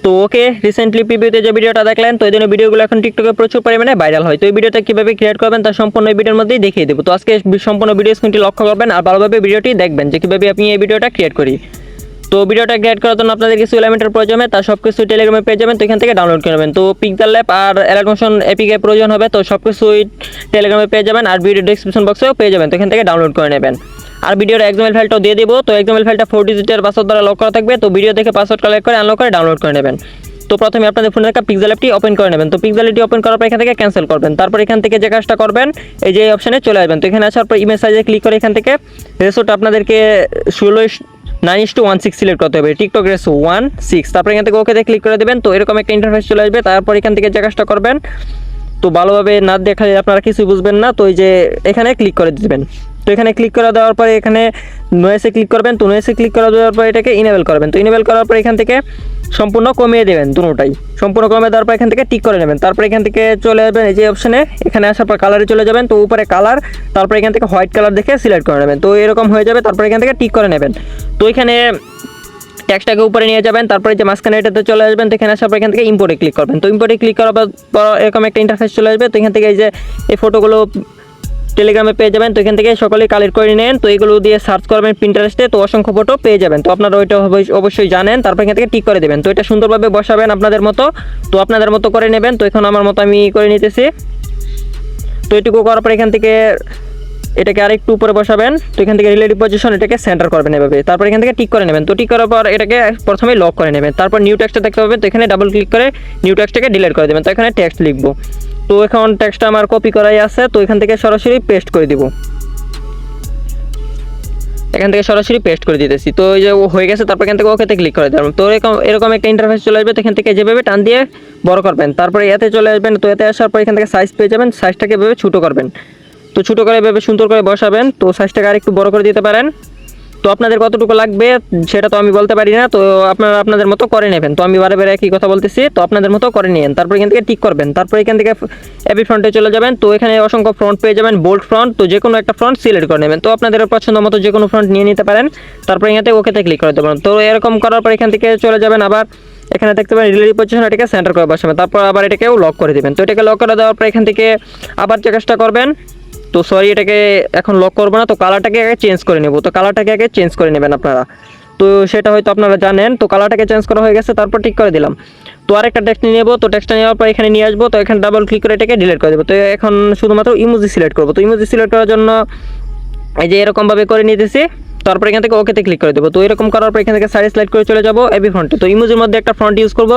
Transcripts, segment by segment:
তো ওকে, রিসেন্টলি প্রিভিউতে যে ভিডিওটা দেখলেন, তো এই জন্য ভিডিওগুলো এখন টিকটকে প্রচুর পরিমাণে ভাইরাল হয়। তো এই ভিডিওটা কীভাবে ক্রিয়েট করবেন তার সম্পূর্ণ এই ভিডিওর মধ্যেই দেখিয়ে দেবো। তো আজকে সম্পূর্ণ ভিডিও স্ক্রিনটি লক্ষ্য করবেন আর ভালোভাবে ভিডিওটি দেখবেন যে কীভাবে আপনি এই ভিডিওটা ক্রিয়েট করি। তো ভিডিওটা ক্রিয়েট করার জন্য আপনাদের কিছু এলিমেন্টের প্রয়োজন হবে, তার সব কিছু টেলিগ্রামে পেয়ে যাবেন। তো এখান থেকে ডাউনলোড করে নেবেন। তো পিক্সেল ল্যাব আর অ্যালোকেশন এপিকে প্রয়োজন হবে, তো সব কিছুই টেলিগ্রামে পেয়ে যাবেন আর ভিডিও ডেসক্রিপশন বক্সেও পেয়ে যাবেন। তো এখান থেকে ডাউনলোড করে নেবেন। আর ভিডিওর এক্সএমএল ফাইলটাও দিয়ে দেবো। তো এক্সএমএল ফাইলটা 4 ডিজিটের পাসওয়ার্ড দ্বারা লক করা থাকবে। তো ভিডিও দেখে পাসওয়ার্ড কালেক্ট করে আনলক করে ডাউনলোড করে নেবেন। তো প্রথমে আপনাদের ফোনে থাকা পিক্সেল অ্যাপটি ওপেন করে নেবেন। তো পিক্সেল অ্যাপটি ওপেন করার পর এখান থেকে ক্যান্সেল করবেন। তারপর এখান থেকে যে কাজটা করবেন, এই যে অপশানে চলে আসবেন। তো এখানে আসার পর ইমেজ সাইজে ক্লিক করে এখান থেকে রেশোটা আপনাদেরকে 16:9:16 সিলেক্ট করতে হবে। TikTok ratio 1:6। তারপর এখান থেকে ওকেতে ক্লিক করে দেবেন। তো এরকম একটা ইন্টারফেস চলে আসবে। তারপর এখান থেকে যে কাজটা করবেন, তো ভালোভাবে না দেখালে আপনারা কিছুই বুঝবেন না। তো এই যে এখানে ক্লিক করে দিবেন। তো এখানে ক্লিক করে দেওয়ার পরে এখানে নয়েসে ক্লিক করবেন। তো নয়েসে ক্লিক করে দেওয়ার পর এটাকে ইনেবল করবেন। তো ইনেবল করার পর এখান থেকে সম্পূর্ণ কমিয়ে দেবেন, দুটোটাই সম্পূর্ণ কমিয়ে দেওয়ার পর এখান থেকে টিক করে নেবেন। তারপর এখান থেকে চলে যাবেন এই যে অপশানে, এখানে আসার পর কালারে চলে যাবেন। তো উপরে কালার, তারপর এখান থেকে হোয়াইট কালার দেখে সিলেক্ট করে নেবেন। তো এরকম হয়ে যাবে। তারপর এখান থেকে টিক করে নেবেন। তো এখানে টেক্সটটাকে উপরে নিয়ে যাবেন। তারপরে যে মাঝখানে এটাতে চলে আসবেন। তো এখানে আসার পর এখান থেকে ইম্পোর্টে ক্লিক করবেন। তো ইম্পোর্টে ক্লিক করার পর এরকম একটা ইন্টারফেস চলে আসবে। তো এখান থেকে এই যে এই ফটোগুলো টেলিগ্রামে পেয়ে যাবেন। তো এখান থেকে সকলেই কালেক্ট করে নেন। তো এগুলো দিয়ে সার্চ করবেন পিন্টারেস্টে, তো অসংখ্য ফটো পেয়ে যাবেন। তো আপনারা ওইটা অবশ্যই জানেন। তারপর এখান থেকে টিক করে দেবেন। তো এটা সুন্দরভাবে বসাবেন আপনাদের মতো। তো আপনাদের মতো করে নেবেন। তো এখন আমার মতো আমি করে নিতেছি। তো এটুকু করার পর এখান থেকে এটাকে আরেকটু উপরে বসাবেন। তো এখান থেকে রিলেটিভ পজিশন এটাকে সেন্টার করবেন এভাবে। তারপর এখান থেকে টিক করে নেবেন। তো টিক করার পর এটাকে প্রথমে লক করে নেবেন। তারপর নিউ টেক্সটটা দেখতে পাবেন। তো এখানে ডাবল ক্লিক করে নিউ টেক্সটটাকে ডিলিট করে দেবেন। তো এখানে টেক্সট লিখবো। তো এখন টেক্সটটা আমার কপি করাই আছে। তো এখান থেকে সরাসরি পেস্ট করে দিব। এখান থেকে সরাসরি পেস্ট করে দিতেছি। তো এই যে হয়ে গেছে। তারপর এখান থেকে ওকেতে ক্লিক করে দেবেন। তো এরকম একটা ইন্টারফেস চলে আসবে। তো এখান থেকে যেভাবে টান দিয়ে বড় করবেন। তারপরে এতে চলে আসবেন। তো এতে আসার পর এখান থেকে সাইজ পেয়ে যাবেন। সাইজটাকে এভাবে ছোটো করবেন। তো ছোটো করে এভাবে সুন্দর করে বসাবেন। তো সাইজটাকে আরেকটু বড় করে দিতে পারেন। তো আপনাদের কতটুকু লাগবে সেটা তো আমি বলতে পারি না। তো আপনারা আপনাদের মতো করে নেবেন। তো আমি বারে বারে একই কথা বলতেছি। তো আপনাদের মতো করে নিন। তারপর এখান থেকে টিক করবেন। তারপর এখান থেকে এপি ফ্রন্টে চলে যাবেন। তো এখানে অসংখ্য ফ্রন্ট পেয়ে যাবেন, বোল্ড ফ্রন্ট। তো যে কোনো একটা ফ্রন্ট সিলেক্ট করে নেবেন। তো আপনাদের পছন্দ মতো যে কোনো ফ্রন্ট নিয়ে নিতে পারেন। তারপর এখান থেকে ওকেতে ক্লিক করে দেবেন। তো এরকম করার পর এখান থেকে চলে যাবেন। আবার এখানে দেখতে পাবেন রিলেটিভ পজিশন, এটাকে সেন্টার করে বসাবেন। তারপর আবার এটাকেও লক করে দেবেন। তো এটাকে লক করে দেওয়ার পর এখান থেকে আবার যে কাজটা করবেন, তো সরি এটাকে এখন লক করবো না। তো কালারটাকে আগে চেঞ্জ করে নেব। তো কালারটাকে আগে চেঞ্জ করে নেবেন আপনারা। তো সেটা হয়তো আপনারা জানেন। তো কালারটাকে চেঞ্জ করা হয়ে গেছে। তারপর ঠিক করে দিলাম। তো আরেকটা টেক্সট নিয়ে নেবো। তো টেক্সটটা নেওয়ার পর এখানে নিয়ে আসবো। তো এখানে ডাবল ক্লিক করে এটাকে ডিলিট করে দেবো। তো এখন শুধুমাত্র ইমোজি সিলেক্ট করবো। তো ইমোজি সিলেক্ট করার জন্য এই যে এরকমভাবে করে নিতেছি। তারপর এখান থেকে ওকেতে ক্লিক করে দেবো। তো এরকম করার পর এখান থেকে সাইড স্লাইড করে চলে যাবো এবি ফ্রন্টে। তো ইমোজির মধ্যে একটা ফ্রন্ট ইউজ করবো,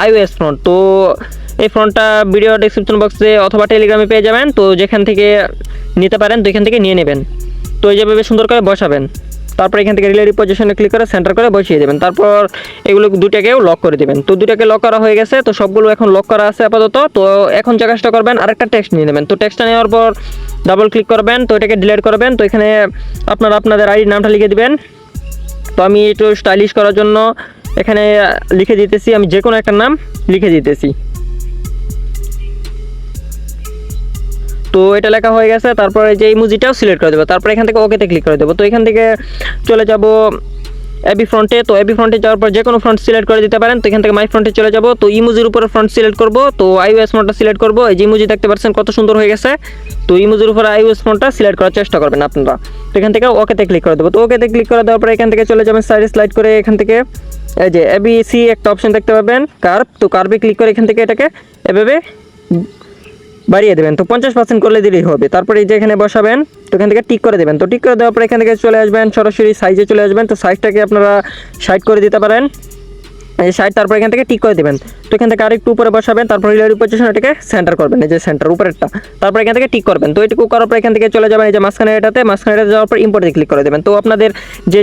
iOS ফ্রন্ট। তো এই ফ্রন্টটা ভিডিও ডেসক্রিপশন বক্সে অথবা টেলিগ্রামে পেয়ে যাবেন। তো যেখান থেকে নিতে পারেন, তো এখান থেকে নিয়ে নেবেন। তো এই যেভাবে সুন্দর করে বসাবেন। তারপর এখান থেকে রিলেটিভ পজিশনে ক্লিক করে সেন্টার করে বসিয়ে দেবেন। তারপর এগুলো দুটাকেও লক করে দেবেন। তো দুটাকে লক করা হয়ে গেছে। তো সবগুলো এখন লক করা আছে আপাতত। তো এখন যে কাজটা করবেন, আরেকটা টেক্সট নিয়ে নেবেন। তো টেক্সটটা নেওয়ার পর ডাবল ক্লিক করবেন। তো এটাকে ডিলিট করবেন। তো এখানে আপনারা আপনাদের আইডির নামটা লিখে দিবেন। তো আমি একটু স্টাইলিশ করার জন্য এখানে লিখে দিতেছি, আমি যে কোনো একটা নাম লিখে দিতেছি। তো এটা লেখা হয়ে গেছে। তারপরে যে ইমোজিটাও সিলেক্ট করে দেবো। তারপর এখান থেকে ওকেতে ক্লিক করে দেবো। তো এখান থেকে চলে যাব এবি ফ্রন্টে। তো এবি ফ্রন্টে যাওয়ার পর যে কোনো ফ্রন্ট সিলেক্ট করে দিতে পারেন। তো এখান থেকে মাই ফ্রন্টে চলে যাব। তো ইমোজির উপরে ফ্রন্ট সিলেক্ট করব। তো iOS ফ্রন্টটা সিলেক্ট করব। এই যে ইমোজি দেখতে পাচ্ছেন কত সুন্দর হয়ে গেছে। তো ইমোজির উপরে iOS ফ্রন্টটা সিলেক্ট করার চেষ্টা করবেন আপনারা। তো এখান থেকে ওকেতে ক্লিক করে দেবো। তো ওকেতে ক্লিক করে দেওয়ার পর এখান থেকে চলে যাবেন সাইড স্লাইড করে। এখান থেকে এই যে ABC একটা অপশন দেখতে পাবেন, কার্ভ। তো কার্ভে ক্লিক করে এখান থেকে এটাকে এভাবে বাড়িয়ে দেবেন। তো 50% করলে দিলেই হবে। তারপরে এই যে এখানে বসাবেন। তো এখান থেকে টিক করে দেবেন। তো টিক করে দেওয়ার পর এখান থেকে চলে আসবেন সরাসরি সাইজে চলে আসবেন। তো সাইজটাকে আপনারা 60 করে দিতে পারেন, এই 60। তারপর এখান থেকে টিক করে দেবেন। তো এখান থেকে আরেকটু উপরে বসাবেন। তারপর রিলেটিভ পজিশন এটাকে সেন্টার করবেন, এই যে সেন্টার উপরেরটা। তারপর এখান থেকে টিক করবেন। তো এটুকু করার পর এখান থেকে চলে যাবেন এই যে মাঝখানে যাওয়ার পর ইম্পোর্টে ক্লিক করে দেবেন। তো আপনাদের যে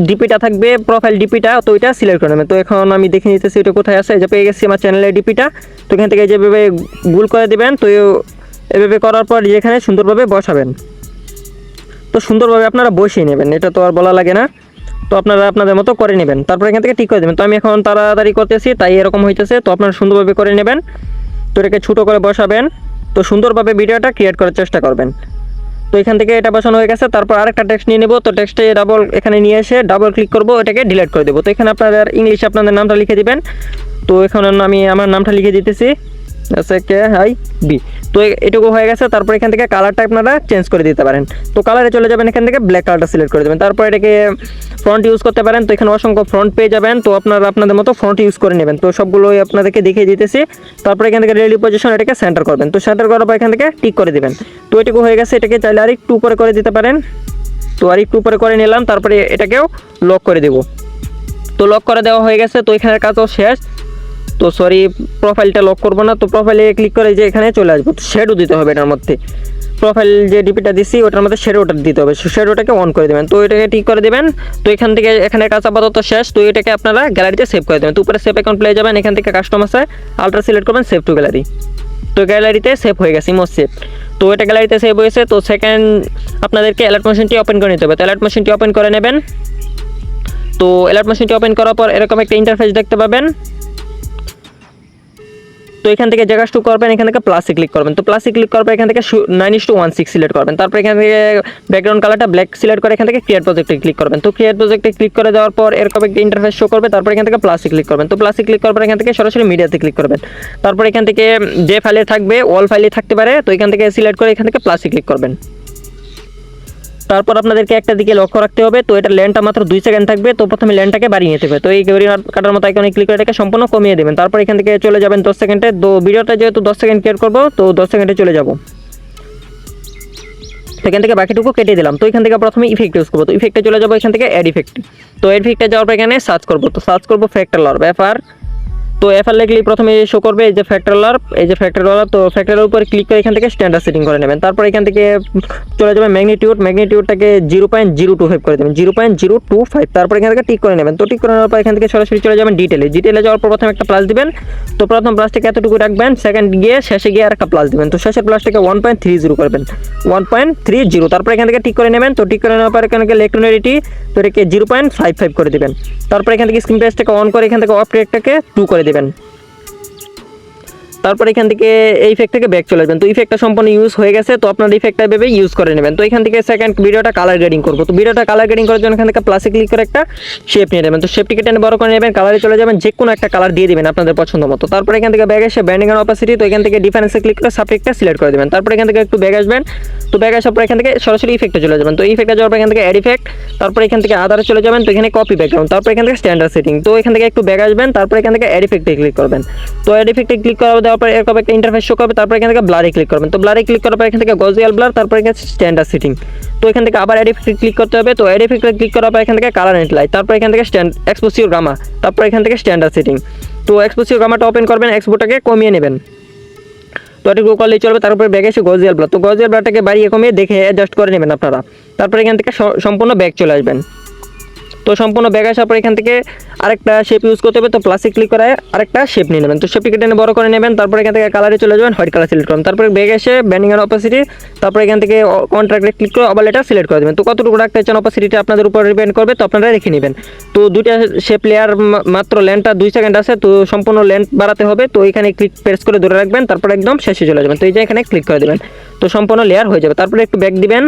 ডিপিটা থাকবে, প্রোফাইল ডিপিটা, তো ওইটা সিলেক্ট করে নেবেন। তো এখন আমি দেখে নিতেছি ওইটা কোথায় আছে। এই যে পেয়ে গেছি আমার চ্যানেলের ডিপিটা। তো এখান থেকে যেভাবে গুল করে দেবেন। তো এভাবে করার পর যেখানে সুন্দরভাবে বসাবেন। তো সুন্দরভাবে আপনারা বসিয়ে নেবেন, এটা তো আর বলা লাগে না। তো আপনারা আপনাদের মতো করে নেবেন। তারপর এখান থেকে ঠিক করে দেবেন। তো আমি এখন তাড়াতাড়ি করতেছি, তাই এরকম হইতেছে। তো আপনারা সুন্দরভাবে করে নেবেন। তো এটাকে ছোটো করে বসাবেন। তো সুন্দরভাবে ভিডিওটা ক্রিয়েট করার চেষ্টা করবেন। তো এখান থেকে এটা বসানো হয়ে গেছে। তারপর আরেকটা টেক্সট নিয়ে নেব। তো টেক্সটে এখানে নিয়ে এসে ডাবল ক্লিক করব, এটাকে ডিলিট করে দেবো। তো এখানে আপনাদের ইংলিশে আপনাদের নামটা লিখে দিবেন। তো এখন আমি আমার নামটা লিখে দিতেছি SAKIB। তো এটুকু হয়ে গেছে। তারপর এখান থেকে কালারটা আপনারা চেঞ্জ করে দিতে পারেন। তো কালারে চলে যাবেন, এখান থেকে ব্ল্যাক কালারটা সিলেক্ট করে দেবেন। তারপর এটাকে ফ্রন্ট ইউজ করতে পারেন। তো এখানে অসংখ্য ফ্রন্ট পেয়ে যাবেন, তো আপনারা আপনাদের মতো ফ্রন্ট ইউজ করে নেবেন। তো সবগুলোই আপনাদেরকে দেখিয়ে দিতেছি। তারপর এখান থেকে রেডি পজিশন এটাকে সেন্টার করবেন। তো সেন্টার করার পর এখান থেকে টিক করে দিবেন। তো এটুকু হয়ে গেছে। এটাকে চাইলে আর একটু উপরে করে দিতে পারেন। তো আর একটু উপরে করে নিলাম। তারপরে এটাকেও লক করে দেব। তো লক করে দেওয়া হয়ে গেছে। তো এখানের কাজও শেষ। তো সরি, প্রোফাইলটা লক করবো না। তো প্রোফাইলে ক্লিক করে যে এখানে চলে আসবো। শেডও দিতে হবে এটার মধ্যে। প্রোফাইল যে ডিপিটা দিচ্ছি ওটার মধ্যে শেডোটা দিতে হবে। শেডোটাকে অন করে দেবেন। তো এটাকে ঠিক করে দেবেন। তো এখান থেকে এখানে কাজ আপাতত শেষ। তো এটাকে আপনারা গ্যালারিতে সেভ করে দেবেন। তো উপরে সেভ অ্যাকাউন্ট পেয়ে যাবেন। এখান থেকে কাস্টমার্সে আলট্রা সিলেক্ট করবেন, সেভ টু গ্যালারি। তো গ্যালারিতে সেভ হয়ে গেছে, ইমোজ সেভ। তো এটা গ্যালারিতে সেভ হয়েছে। তো সেকেন্ড আপনাদেরকে অ্যালার্ট মেশিনটি ওপেন করে নিতে হবে। তো অ্যালার্ট মেশিনটি ওপেন করে নেবেন। তো অ্যালার্ট মেশিনটি ওপেন করার পর এরকম একটা ইন্টারফেস দেখতে পাবেন। তো এখান থেকে জায়গা টু করবেন, এখান থেকে প্লাসে ক্লিক করবেন। তো প্লাসে ক্লিক করার পর এখান থেকে 9:16 সিলেক্ট করবেন। তারপর এখান থেকে ব্যাকগ্রাউন্ড কালারটা ব্ল্যাক সিলেক্ট করে এখান থেকে ক্রিয়েট প্রজেক্টে ক্লিক করবেন। তো ক্রিয়েট প্রজেক্টে ক্লিক করে দেওয়ার পর এরকম একটা ইন্টারফেস শো করবে। তারপর এখান থেকে প্লাসে ক্লিক করবেন। তো প্লাসে ক্লিক করার পর এখান থেকে সরাসরি মিডিয়াতে ক্লিক করবেন। তারপর এখান থেকে যে ফাইলে থাকবে অল ফাইলে থাকতে পারে। তো এখান থেকে সিলেক্ট করে এখান থেকে প্লাসে ক্লিক করবেন। তারপর আপনাদেরকে একটা দিকে লক্ষ্য রাখতে হবে। তো এটা লেনটা মাত্র 2 সেকেন্ড থাকবে। তো প্রথমে লেনটাকে বাড়িয়ে নিতে হবে। তো এই ঘড়ি কাটার মতো আইকনে ক্লিক করে এটাকে সম্পূর্ণ কমিয়ে দেবেন। তারপর এখান থেকে চলে যাবেন 10 সেকেন্ডে। তো ভিডিওটা যেহেতু 10 সেকেন্ড ক্রিয়েট করবো, তো 10 সেকেন্ডে চলে যাব। এখান থেকে বাকিটুকু কেটে দিলাম। তো এখান থেকে প্রথমে ইফেক্ট ইউজ করবো। তো ইফেক্টে চলে যাবো, এখান থেকে অ্যাড ইফেক্ট। তো অ্যাড ইফেক্টে যাওয়ার পর এখানে সার্চ করবো। তো সার্চ করবো ফ্যাক্টর এফআর। তো এফআর লিখলেই প্রথমে শো করবে এই যে ফ্যাক্টর, এই যে ফ্যাক্টর। তো ফ্যাক্টরের উপরে ক্লিক করে এখান থেকে স্ট্যান্ডার্ড সেটিং করে নেবেন। তারপর এখান থেকে চলে যাবে ম্যাগনিটিউডটাকে 0.025 করে দেবেন, 0.025। তারপর এখান থেকে টিক করে নেবেন। তো টিক করে নেওয়ার পর এখান থেকে সরাসরি চলে যাবেন ডিটেলে যাওয়ার পর প্রথমে একটা প্লাস দিবেন। তো প্রথম প্লাসটাকে এতটুকু রাখবেন, সেকেন্ড গিয়ে শেষে গিয়ে আর একটা প্লাস দিবেন। তো শেষের প্লাসটাকে 1.30 করবেন, 1.30। তারপর এখান থেকে টিক করে নেবেন। তো টিক করে নেওয়ার পর এখানে ইলেকট্রনিটি তো এটাকে 0.55 করে দেবেন। তারপর এখান থেকে স্ক্রিন প্রেসটাকে অন করে এখান থেকে অফ রেটটাকে 2 করে দেবেন। তারপর এখান থেকে এই ইফেক্ট থেকে ব্যাক চলে যাবেন। তো ইফেক্টটা সম্পূর্ণ ইউজ হয়ে গেছে। তো আপনার ইফেক্টটা ভেবে ইউজ করে নেবেন। তো এখান থেকে সেকেন্ড ভিডিওটা কালার গ্রেডিং করবো। তো ভিডিওটা কালার গ্রেডিং করার জন্য এখান থেকে প্লাসে ক্লিক করে একটা শেপ নিয়ে নেবেন। তো শেপটিকে টেনে বড় করে নেবেন, কালারে চলে যাবেন, যে কোনো একটা কালার দিয়ে দেবেন আপনাদের পছন্দ মতো। তারপর এখান থেকে ব্যাগ এসে ব্যান্ডিং এন্ড অপাসিটি। তো এখান থেকে ডিফারেন্সে ক্লিক করে সাবজেক্টটা সিলেক্ট করে দেবেন। তারপর এখান থেকে একটু ব্যাগ আসবেন। তো ব্যাগ আসার পর এখান থেকে সরাসরি ইফেক্টে চলে যাবেন। তো ইফেক্টে যাওয়ার পর এখান থেকে অ্যাড ইফেক্ট। তারপর এখান থেকে আদারে চলে যাবেন। তো এখানে কপি ব্যাকগ্রাউন্ড। তারপর এখান থেকে স্ট্যান্ডার্ড সেটিং। তো এখান থেকে একটু ব্যাগ আসবেন। তারপর এখান থেকে অ্যাড ইফেক্টে ক্লিক করবেন। তো অ্যাড ইফেক্টে ক্লিক করার দেওয়ার পর এরকম একটা ইন্টারফেস শো করবে। তারপর এখান থেকে ব্লারে ক্লিক করবেন। তো ব্লারে ক্লিক করার পর এখান থেকে গজিয়াল ব্লার। তারপর এখানে স্ট্যান্ডার্ড সেটিং। তো এখান থেকে আবার অ্যাড ইফেক্টে ক্লিক করতে হবে। তো অ্যাড ইফেক্টে ক্লিক করার পর এখান থেকে কালার এন্ড লাইট। তারপর এখান থেকে এক্সপোজিওর গামা। তারপর এখান থেকে স্ট্যান্ডার্ড সেটিং। তো এক্সপোজিওর গামাটা ওপেন করবেন, এক্সপোটাকে কমিয়ে নেবেন। তো এটুকু করলেই চলবে। তারপর ব্যাগে এসে গজিয়াল ব্লার। তো গজিয়াল ব্লারটাকে বাড়িয়ে কমিয়ে দেখে অ্যাডজাস্ট করে নেবেন আপনারা। তারপর এখান থেকে সম্পূর্ণ ব্যাগ চলে আসবেন। তো সম্পূর্ণ ব্যাগ আসার পর এখান থেকে আরেকটা শেপ ইউজ করতে হবে। তো প্লাসে ক্লিক করে আরেকটা শেপ নিয়ে নেবেন। তো শেপটিকে টেনে বড় করে নেবেন। তারপর এখান থেকে কালারে চলে যাবেন, হোয়াইট কালার সিলেক্ট করবেন। তারপর ব্যাগ এসে ব্যান্ডিং এন্ড অপাসিটি। তারপর এখান থেকে কন্ট্রাক্টে ক্লিক করে ওভার লেটার সিলেক্ট করে দেবেন। তো কতটুকু রাখতে চান অপাসিটিটা আপনাদের উপর ডিপেন্ড করবে। তো আপনারা রেখে নেবেন। তো দুইটা শেপ লেয়ার, মাত্র লেনটা 2 সেকেন্ড আছে। তো সম্পূর্ণ লেন্থ বাড়াতে হবে। তো এখানে ক্লিক প্রেস করে ধরে রাখবেন। তারপর একদম শেষে চলে যাবেন। তো এই যে এখানে ক্লিক করে দেবেন। তো সম্পূর্ণ লেয়ার হয়ে যাবে। তারপরে একটু ব্যাক দিবেন।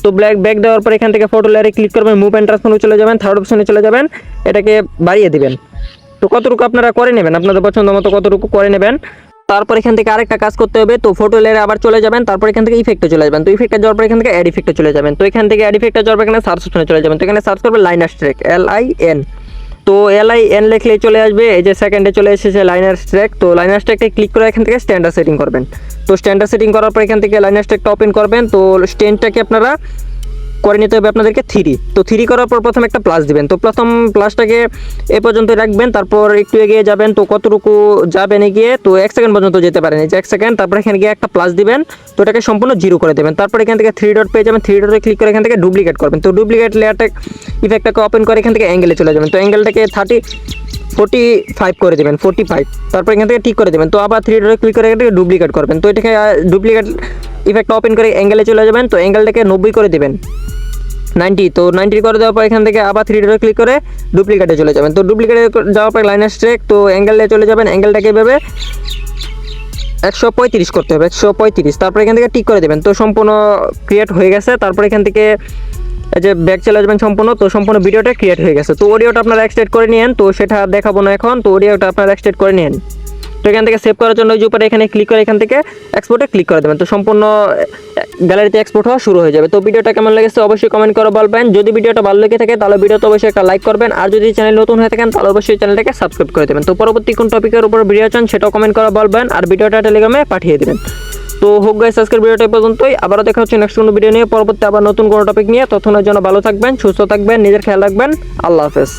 তো ব্যাক দেওয়ার পর এখান থেকে ফটো লেয়ারে ক্লিক করবেন, মুভ অ্যান্ড ট্রান্সফর্মে চলে যাবেন, থার্ড অপশনে চলে যাবেন, এটাকে বাড়িয়ে দিবেন। তো কতটুকু আপনারা করে নেবেন, আপনাদের পছন্দ মতো কতটুকু করে নেবেন। তারপর এখান থেকে আরেকটা কাজ করতে হবে। তো ফটো লেয়ারে আবার চলে যাবেন। তারপর এখান থেকে ইফেক্টে চলে যাবেন। তো ইফেক্টে যাওয়ার পর এখান থেকে অ্যাড ইফেক্টে চলে যাবেন। তো এখান থেকে অ্যাড ইফেক্টে যাওয়ার পর এখানে সার্চ অপশনে চলে যাবেন। তো এখানে সার্চ করবেন লাইনার স্ট্রেক, LIN। তো LIN লিখলেই চলে আসবে। এই যে সেকেন্ডে চলে এসেছে লাইনার স্ট্রেক। তো লাইনার স্ট্রেকটা ক্লিক করে এখান থেকে স্ট্যান্ডার্ড সেটিং করবেন। তো স্ট্যান্ডার্ড সেটিং করার পর এখান থেকে লাইনার স্ট্রেকটা ওপেন করবেন। তো স্ট্যান্ডটাকে আপনারা করে নিতে হবে আপনাদেরকে 3। তো 3 করার পর প্রথমে একটা প্লাস দিবেন। তো প্রথম প্লাসটাকে এ পর্যন্ত রাখবেন। তারপর একটু এগিয়ে যাবেন। তো কতটুকু যাবেন এগিয়ে, তো 1 সেকেন্ড পর্যন্ত যেতে পারেন, এই যে 1 সেকেন্ড। তারপর এখানে গিয়ে একটা প্লাস দিবেন। তো এটাকে সম্পূর্ণ 0 করে দেবেন। তারপর এখান থেকে 3 ডট পেয়ে যাবেন। 3 ডটে ক্লিক করে এখান থেকে ডুপ্লিকেট করবেন। তো ডুপ্লিকেট লেয়ারটা ইফেক্টটাকে ওপেন করে এখান থেকে অ্যাঙ্গেলে চলে যাবেন। তো অ্যাঙ্গেলটাকে 45 করে দেবেন, 45। তারপর এখান থেকে ঠিক করে দেবেন। তো আবার 3 ডটে ক্লিক করে এখান থেকে ডুপ্লিকেট করবেন। তো এটাকে ডুপ্লিকেট ইফেক্টটা ওপেন করে অ্যাঙ্গেলে চলে যাবেন। তো অ্যাঙ্গেলটাকে 90 করে দেবেন, 90। তো 90 করে দেওয়ার পর এখান থেকে আবার 3 ডটে ক্লিক করে ডুপ্লিকেটে চলে যাবেন। তো ডুপ্লিকেটে যাওয়ার পর লাইনার স্ট্রেক। তো অ্যাঙ্গেলে চলে যাবেন, অ্যাঙ্গেলটাকে এভাবে 135 করতে হবে, 135। তারপর এখান থেকে টিক করে দেবেন। তো সম্পূর্ণ ক্রিয়েট হয়ে গেছে। তারপর এখান থেকে এই যে ব্যাক চলে আসবেন সম্পূর্ণ, তো সম্পূর্ণ ভিডিওটা ক্রিয়েট হয়ে গেছে। তো অডিওটা আপনারা এক্সট্রাক্ট করে নিন, তো সেটা দেখাবো না এখন। তো অডিওটা আপনারা এক্সট্রাক্ট করে নিন। তো এখান থেকে সেভ করার জন্য ওই যে উপরে এখানে ক্লিক করে এখান থেকে এক্সপোর্টে ক্লিক করে দেবেন, তো সম্পূর্ণ গ্যালারিতে এক্সপোর্ট হওয়া শুরু হয়ে যাবে। তো ভিডিওটা কেমন লেগেছে অবশ্যই কমেন্ট করে বলবেন। যদি ভিডিওটা ভালো লেগে থাকে তাহলে ভিডিওতে অবশ্যই একটা লাইক করবেন, আর যদি চ্যানেল নতুন হয়ে থাকেন তাহলে অবশ্যই চ্যানেলটাকে সাবস্ক্রাইব করে দেবেন। তো পরবর্তী কোন টপিকের উপর ভিডিও চান সেটাও কমেন্ট করে বলবেন, আর ভিডিওটা টেলিগ্রামে পাঠিয়ে দেবেন। তো হোক গাইস, আজকের ভিডিওটা এই পর্যন্তই। আবারও দেখা হচ্ছে নেক্সট কোনো ভিডিও নিয়ে, পরবর্তী আবার নতুন কোনো টপিক নিয়ে। ততক্ষণের জন্য ভালো থাকবেন, সুস্থ থাকবেন, নিজের খেয়াল রাখবেন। আল্লাহ হাফেজ।